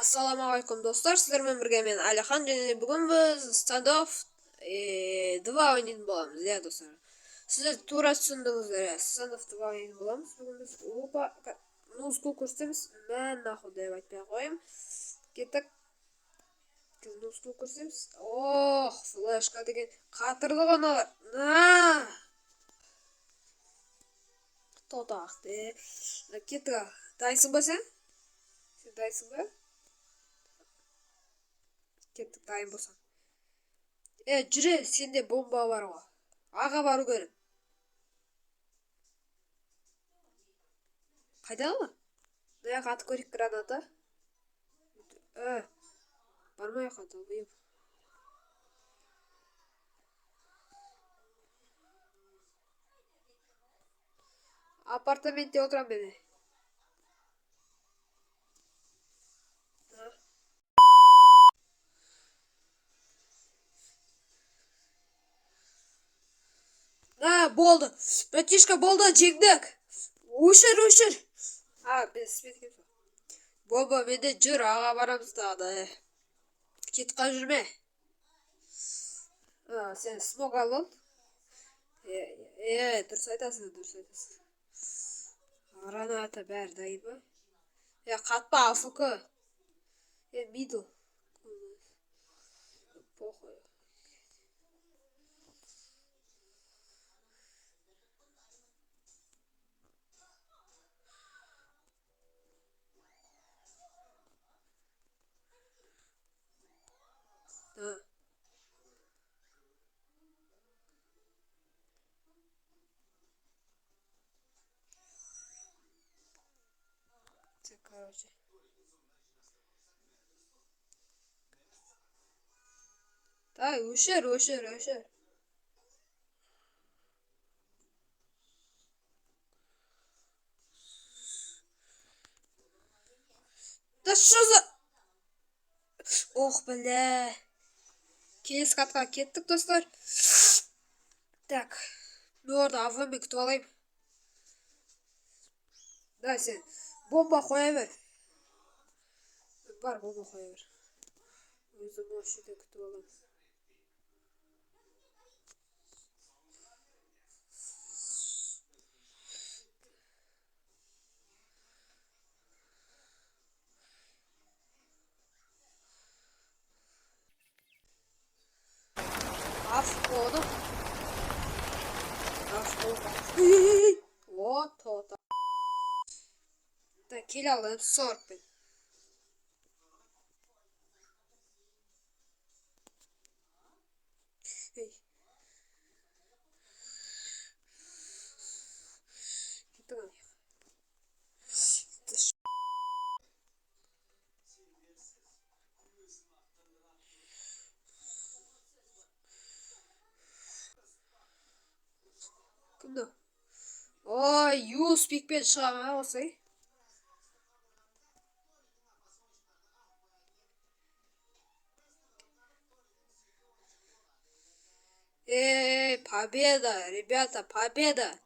Ассалаумағалейкум достар, сіздермен бірге мен Алихан, және бүгін біз Standoff 2 ойнайтын боламыз, иә достар. Сіздер тура түсіндіңіздер, иә, Standoff 2 ойнайтын боламыз. Бүгін біз опа, нұсқу көрсетеміз. Мән нахуй деп айтпай қойым. Кеттік. Нұсқу көрсетеміз. Ох, флешка деген қатырлы ғаналар. Тотақты. Кеттік. Дайсың ба сен? Сен дайсың ба? Кеттік, дайын болсаң. Жүре, сенде бомба бар ғой. Аға бару керек. Қайдағы? Мына атып көрейік, граната. Бармай қатал бұйым. Апартаментте отырам бені. Болды. Братишка, болды, жеңдік. Өшір. Біз сметкен сол. Бомба, менде жүр, аға барамыз тағы. Кетқа жүрме. Сен смог ал бол. Дұрыс айтасың. Граната бәрі дайын ба? Қатпа, АФК. Мидл. Похуй. Короче. Дай, өшір. Да что за... Ох, бля. Келесі қатқа кеттік, достар. Так. Мен орда авымен күтіп алайым. Да, сен бомба қоя бер. Бар, бомба қоя бер. Өзім осы жерде күтіп алайым. Аф тота. Да, келе алдым 40 bin. Кімді? Ой, юспикпен шығама осы. Победа, ребята, победа.